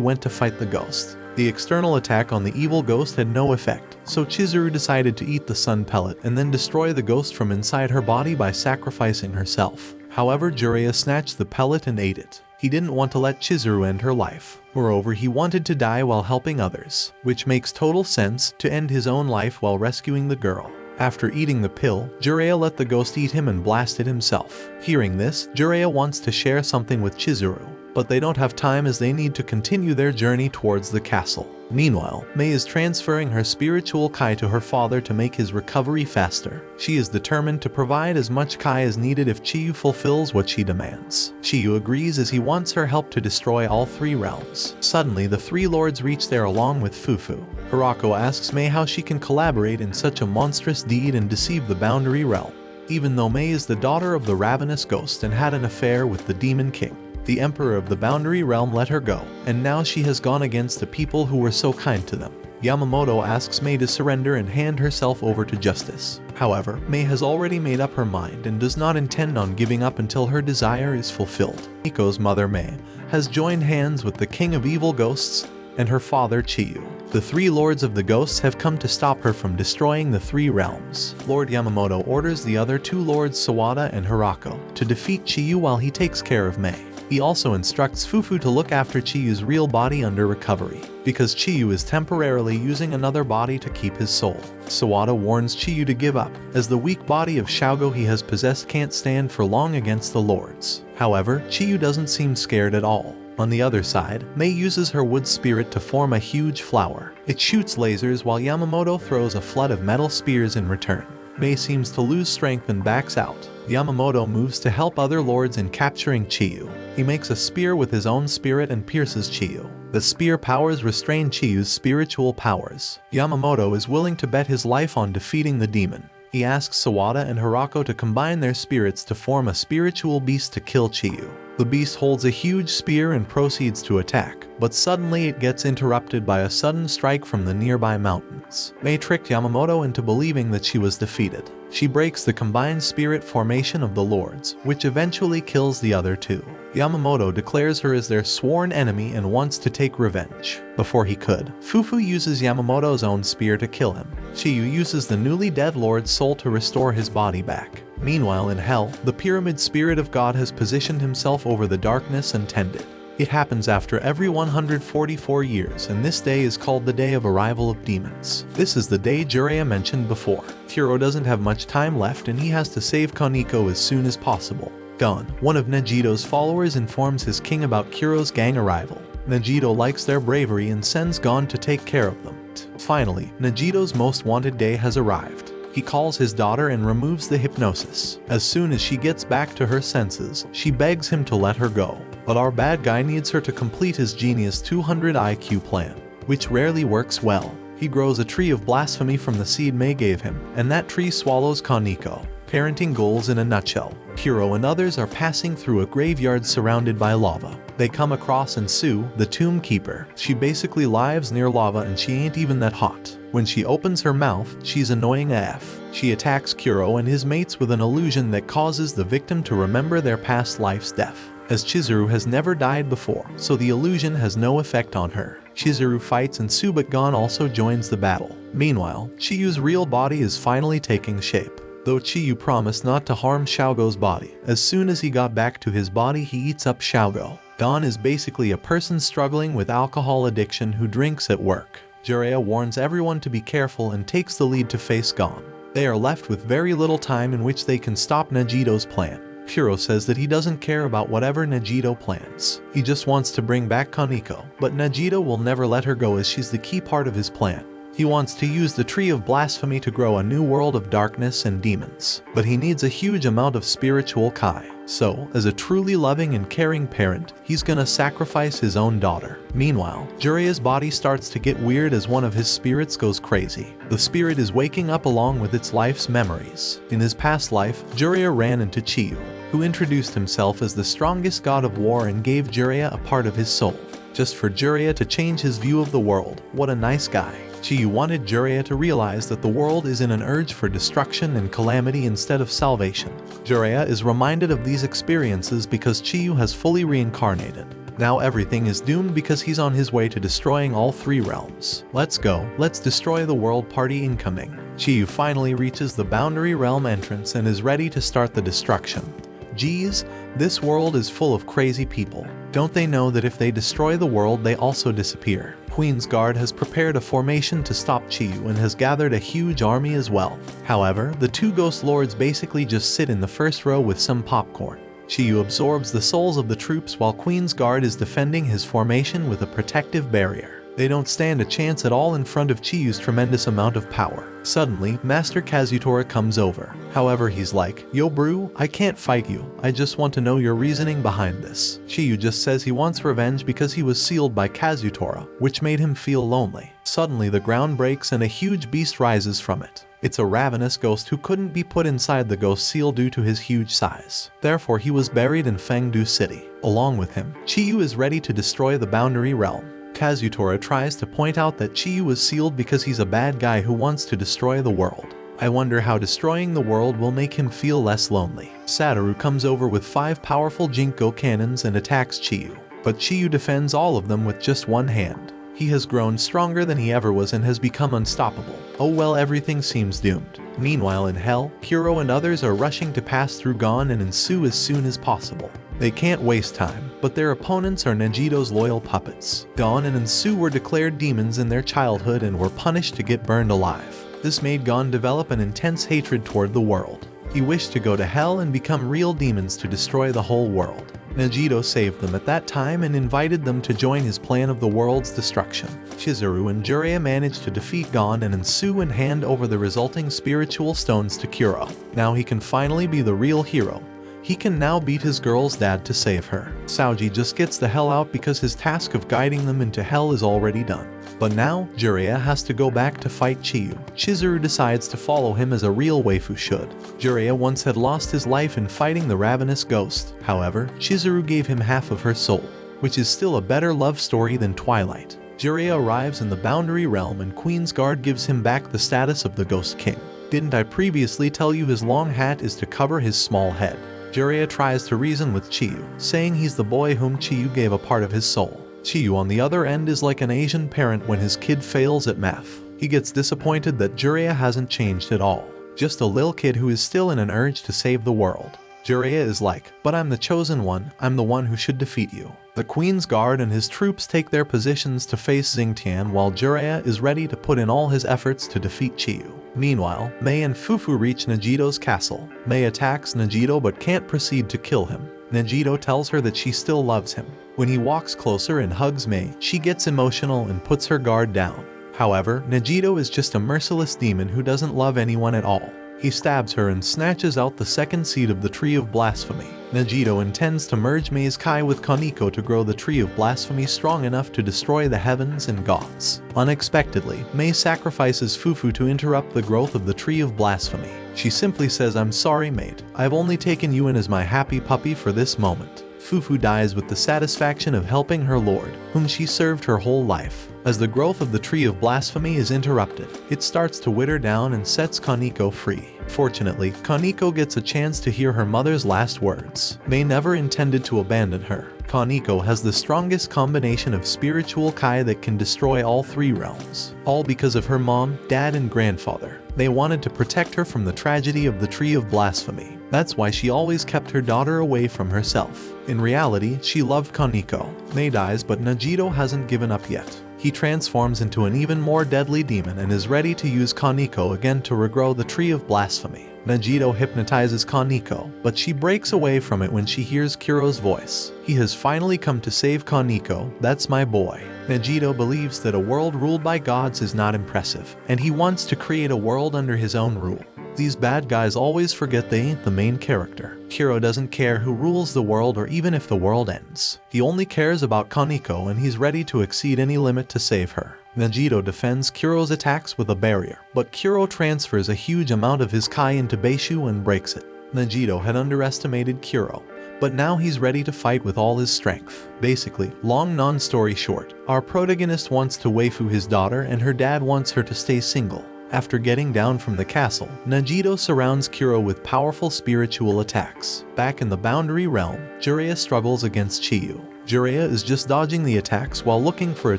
went to fight the ghost. The external attack on the evil ghost had no effect, so Chizuru decided to eat the sun pellet and then destroy the ghost from inside her body by sacrificing herself. However, Jiraiya snatched the pellet and ate it. He didn't want to let Chizuru end her life. Moreover, he wanted to die while helping others, which makes total sense to end his own life while rescuing the girl. After eating the pill, Jiraiya let the ghost eat him and blasted himself. Hearing this, Jiraiya wants to share something with Chizuru, but they don't have time as they need to continue their journey towards the castle. Meanwhile, Mei is transferring her spiritual Kai to her father to make his recovery faster. She is determined to provide as much Kai as needed if Chiyu fulfills what she demands. Chiyu agrees as he wants her help to destroy all three realms. Suddenly, the three lords reach there along with Fufu. Hirako asks Mei how she can collaborate in such a monstrous deed and deceive the boundary realm. Even though Mei is the daughter of the ravenous ghost and had an affair with the Demon King, the Emperor of the Boundary Realm let her go, and now she has gone against the people who were so kind to them. Yamamoto asks Mei to surrender and hand herself over to justice. However, Mei has already made up her mind and does not intend on giving up until her desire is fulfilled. Nico's mother Mei has joined hands with the King of Evil Ghosts and her father Chiyu. The three lords of the ghosts have come to stop her from destroying the three realms. Lord Yamamoto orders the other two lords Sawada and Hirako to defeat Chiyu while he takes care of Mei. He also instructs Fufu to look after Chiyu's real body under recovery, because Chiyu is temporarily using another body to keep his soul. Sawada warns Chiyu to give up, as the weak body of Shaogo he has possessed can't stand for long against the lords. However, Chiyu doesn't seem scared at all. On the other side, Mei uses her wood spirit to form a huge flower. It shoots lasers while Yamamoto throws a flood of metal spears in return. Mei seems to lose strength and backs out. Yamamoto moves to help other lords in capturing Chiyu. He makes a spear with his own spirit and pierces Chiyu. The spear powers restrain Chiyu's spiritual powers. Yamamoto is willing to bet his life on defeating the demon. He asks Sawada and Hirako to combine their spirits to form a spiritual beast to kill Chiyu. The beast holds a huge spear and proceeds to attack, but suddenly it gets interrupted by a sudden strike from the nearby mountains. Mei tricked Yamamoto into believing that she was defeated. She breaks the combined spirit formation of the lords, which eventually kills the other two. Yamamoto declares her as their sworn enemy and wants to take revenge. Before he could, Fufu uses Yamamoto's own spear to kill him. Chiyu uses the newly dead lord's soul to restore his body back. Meanwhile in Hell, the Pyramid Spirit of God has positioned himself over the darkness and tended. It happens after every 144 years, and this day is called the Day of Arrival of Demons. This is the day Jiraiya mentioned before. Kuro doesn't have much time left and he has to save Kaneko as soon as possible. Gon, one of Nejito's followers, informs his king about Kuro's gang arrival. Nejito likes their bravery and sends Gon to take care of them. Finally, Nejito's most wanted day has arrived. He calls his daughter and removes the hypnosis. As soon as she gets back to her senses, she begs him to let her go. But our bad guy needs her to complete his genius 200 IQ plan, which rarely works well. He grows a tree of blasphemy from the seed Mei gave him, and that tree swallows Kaneko. Parenting goals in a nutshell. Kuro and others are passing through a graveyard surrounded by lava. They come across Sue, the tomb keeper. She basically lives near lava and she ain't even that hot. When she opens her mouth, she's annoying AF. She attacks Kuro and his mates with an illusion that causes the victim to remember their past life's death. As Chizuru has never died before, so the illusion has no effect on her. Chizuru fights Sue, but Gon also joins the battle. Meanwhile, Chiyu's real body is finally taking shape. Though Chiyu promised not to harm Shaogo's body, as soon as he got back to his body he eats up Shaogo. Gon is basically a person struggling with alcohol addiction who drinks at work. Jiraiya warns everyone to be careful and takes the lead to face Gon. They are left with very little time in which they can stop Nejito's plan. Kuro says that he doesn't care about whatever Nejito plans. He just wants to bring back Kaneko, but Nejito will never let her go as she's the key part of his plan. He wants to use the Tree of Blasphemy to grow a new world of darkness and demons, but he needs a huge amount of spiritual Kai. So, as a truly loving and caring parent, he's gonna sacrifice his own daughter. Meanwhile, Jiraiya's body starts to get weird as one of his spirits goes crazy. The spirit is waking up along with its life's memories. In his past life, Jiraiya ran into Chiyu, who introduced himself as the strongest god of war and gave Jiraiya a part of his soul, just for Jiraiya to change his view of the world. What a nice guy. Chiyu wanted Jiraiya to realize that the world is in an urge for destruction and calamity instead of salvation. Jiraiya is reminded of these experiences because Chiyu has fully reincarnated. Now everything is doomed because he's on his way to destroying all 3 realms. Let's go, let's destroy the world party incoming. Chiyu finally reaches the Boundary Realm entrance and is ready to start the destruction. Geez, this world is full of crazy people. Don't they know that if they destroy the world they also disappear? Queen's Guard has prepared a formation to stop Chiyu and has gathered a huge army as well. However, the 2 Ghost Lords basically just sit in the first row with some popcorn. Chiyu absorbs the souls of the troops while Queen's Guard is defending his formation with a protective barrier. They don't stand a chance at all in front of Chiyu's tremendous amount of power. Suddenly, Master Kazutora comes over. However, he's like, "Yo bro, I can't fight you, I just want to know your reasoning behind this." Chiyu just says he wants revenge because he was sealed by Kazutora, which made him feel lonely. Suddenly the ground breaks and a huge beast rises from it. It's a ravenous ghost who couldn't be put inside the ghost seal due to his huge size. Therefore he was buried in Fengdu City. Along with him, Chiyu is ready to destroy the Boundary Realm. Kazutora tries to point out that Chiyu was sealed because he's a bad guy who wants to destroy the world. I wonder how destroying the world will make him feel less lonely. Satoru comes over with 5 powerful Jinko cannons and attacks Chiyu, but Chiyu defends all of them with just one hand. He has grown stronger than he ever was and has become unstoppable. Oh well, everything seems doomed. Meanwhile in Hell, Kuro and others are rushing to pass through Gon and Ensu as soon as possible. They can't waste time, but their opponents are Nejito's loyal puppets. Gon and Ensu were declared demons in their childhood and were punished to get burned alive. This made Gon develop an intense hatred toward the world. He wished to go to Hell and become real demons to destroy the whole world. Nejito saved them at that time and invited them to join his plan of the world's destruction. Chizuru and Jiraiya managed to defeat Gon and Ensu and hand over the resulting spiritual stones to Kuro. Now he can finally be the real hero. He can now beat his girl's dad to save her. Saoji just gets the hell out because his task of guiding them into hell is already done. But now, Jiraiya has to go back to fight Chiyu. Chizuru decides to follow him as a real waifu should. Jiraiya once had lost his life in fighting the ravenous ghost. However, Chizuru gave him half of her soul, which is still a better love story than Twilight. Jiraiya arrives in the Boundary Realm and Queen's Guard gives him back the status of the Ghost King. Didn't I previously tell you his long hat is to cover his small head? Jiraiya tries to reason with Chiyu, saying he's the boy whom Chiyu gave a part of his soul. Chiyu on the other end is like an Asian parent when his kid fails at math. He gets disappointed that Jiraiya hasn't changed at all. Just a lil kid who is still in an urge to save the world. Jiraiya is like, "But I'm the chosen one, I'm the one who should defeat you." The Queen's Guard and his troops take their positions to face Xingtian while Jiraiya is ready to put in all his efforts to defeat Chiyu. Meanwhile, Mei and Fufu reach Nejito's castle. Mei attacks Nejito but can't proceed to kill him. Nejito tells her that she still loves him. When he walks closer and hugs Mei, she gets emotional and puts her guard down. However, Nejito is just a merciless demon who doesn't love anyone at all. He stabs her and snatches out the second seed of the Tree of Blasphemy. Nejito intends to merge Mei's Kai with Kaneko to grow the Tree of Blasphemy strong enough to destroy the heavens and gods. Unexpectedly, Mei sacrifices Fufu to interrupt the growth of the Tree of Blasphemy. She simply says, "I'm sorry mate, I've only taken you in as my happy puppy for this moment." Fufu dies with the satisfaction of helping her lord, whom she served her whole life. As the growth of the Tree of Blasphemy is interrupted, it starts to wither down and sets Kaneko free. Fortunately, Kaneko gets a chance to hear her mother's last words. Mei never intended to abandon her. Kaneko has the strongest combination of spiritual Kai that can destroy all 3 realms. All because of her mom, dad, and grandfather. They wanted to protect her from the tragedy of the Tree of Blasphemy. That's why she always kept her daughter away from herself. In reality, she loved Kaneko. Mei dies, but Nejito hasn't given up yet. He transforms into an even more deadly demon and is ready to use Kaneko again to regrow the Tree of Blasphemy. Nejito hypnotizes Kaneko, but she breaks away from it when she hears Kuro's voice. He has finally come to save Kaneko, that's my boy. Nejito believes that a world ruled by gods is not impressive, and he wants to create a world under his own rule. These bad guys always forget they ain't the main character. Kuro doesn't care who rules the world or even if the world ends. He only cares about Kaneko and he's ready to exceed any limit to save her. Nejito defends Kuro's attacks with a barrier, but Kuro transfers a huge amount of his Kai into Beishu and breaks it. Nejito had underestimated Kuro, but now he's ready to fight with all his strength. Basically, long non-story short, our protagonist wants to waifu his daughter and her dad wants her to stay single. After getting down from the castle, Nagito surrounds Kuro with powerful spiritual attacks. Back in the Boundary Realm, Jiraiya struggles against Chiyu. Jiraiya is just dodging the attacks while looking for a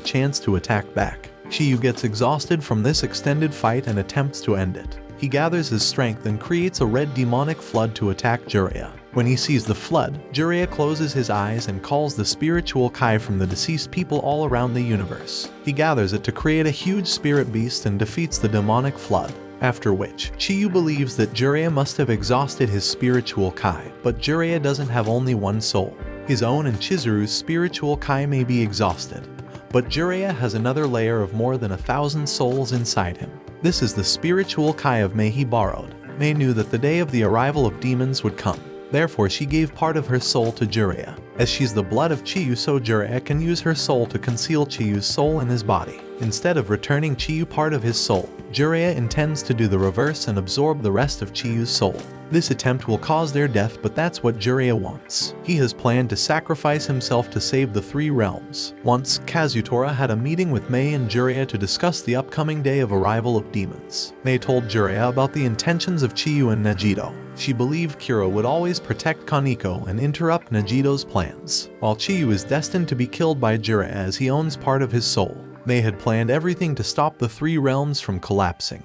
chance to attack back. Chiyu gets exhausted from this extended fight and attempts to end it. He gathers his strength and creates a red demonic flood to attack Jiraiya. When he sees the flood, Jiraiya closes his eyes and calls the spiritual Kai from the deceased people all around the universe. He gathers it to create a huge spirit beast and defeats the demonic flood. After which, Chiyu believes that Jiraiya must have exhausted his spiritual Kai, but Jiraiya doesn't have only one soul. His own and Chizuru's spiritual Kai may be exhausted, but Jiraiya has another layer of more than 1,000 souls inside him. This is the spiritual Kai of Mei he borrowed. Mei knew that the day of the arrival of demons would come. Therefore, she gave part of her soul to Jiraiya. As she's the blood of Chiyu, so Jiraiya can use her soul to conceal Chiyu's soul in his body. Instead of returning Chiyu part of his soul, Jiraiya intends to do the reverse and absorb the rest of Chiyu's soul. This attempt will cause their death, but that's what Jiraiya wants. He has planned to sacrifice himself to save the three realms. Once, Kazutora had a meeting with Mei and Jiraiya to discuss the upcoming day of arrival of demons. Mei told Jiraiya about the intentions of Chiyu and Nagito. She believed Kuro would always protect Kaneko and interrupt Nagito's plans, while Chiyu is destined to be killed by Jiraiya as he owns part of his soul. Mei had planned everything to stop the three realms from collapsing,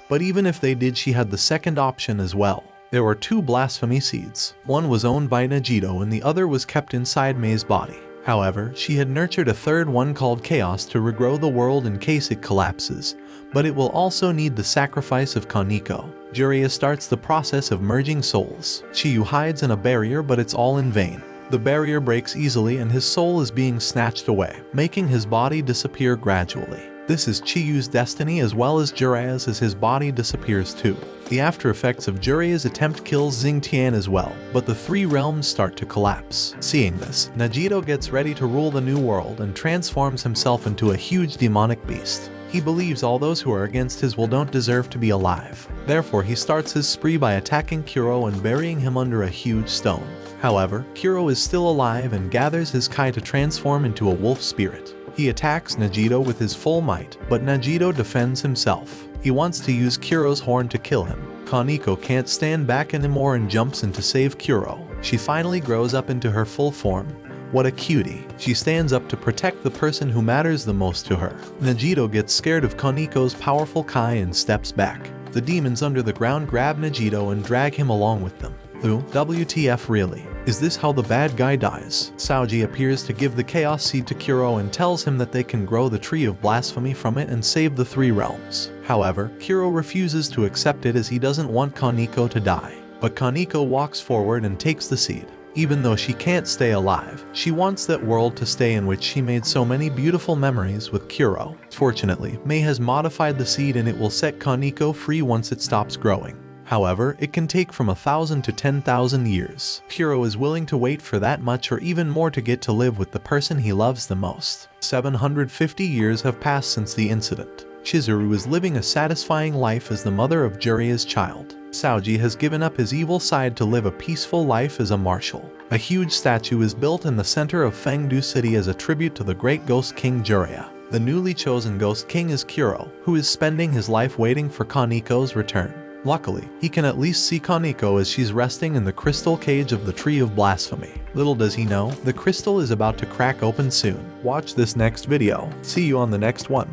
but even if they did, she had the second option as well. There were two blasphemy seeds. One was owned by Nagito and the other was kept inside Mei's body. However, she had nurtured a third one called Chaos to regrow the world in case it collapses, but it will also need the sacrifice of Kaneko. Jiraiya starts the process of merging souls. Chiyu hides in a barrier, but it's all in vain. The barrier breaks easily and his soul is being snatched away, making his body disappear gradually. This is Chiyu's destiny as well as Jiraiya's, as his body disappears too. The after effects of Jiraiya's attempt kills Xingtian as well, but the three realms start to collapse. Seeing this, Nagito gets ready to rule the new world and transforms himself into a huge demonic beast. He believes all those who are against his will don't deserve to be alive. Therefore, he starts his spree by attacking Kuro and burying him under a huge stone. However, Kuro is still alive and gathers his Kai to transform into a wolf spirit. He attacks Nagito with his full might, but Nagito defends himself. He wants to use Kuro's horn to kill him. Kaneko can't stand back anymore and jumps in to save Kuro. She finally grows up into her full form. What a cutie. She stands up to protect the person who matters the most to her. Nagito gets scared of Kaneko's powerful Kai and steps back. The demons under the ground grab Nagito and drag him along with them. WTF really? Is this how the bad guy dies? Saoji appears to give the Chaos Seed to Kuro and tells him that they can grow the Tree of Blasphemy from it and save the three realms. However, Kuro refuses to accept it as he doesn't want Kaneko to die. But Kaneko walks forward and takes the seed. Even though she can't stay alive, she wants that world to stay in which she made so many beautiful memories with Kuro. Fortunately, Mei has modified the seed and it will set Kaneko free once it stops growing. However, it can take from 1,000 to 10,000 years. Kuro is willing to wait for that much or even more to get to live with the person he loves the most. 750 years have passed since the incident. Chizuru is living a satisfying life as the mother of Jiraiya's child. Saoji has given up his evil side to live a peaceful life as a marshal. A huge statue is built in the center of Fengdu City as a tribute to the great Ghost King Jiraiya. The newly chosen Ghost King is Kuro, who is spending his life waiting for Kaneko's return. Luckily, he can at least see Kaneko as she's resting in the crystal cage of the Tree of Blasphemy. Little does he know, the crystal is about to crack open soon. Watch this next video. See you on the next one.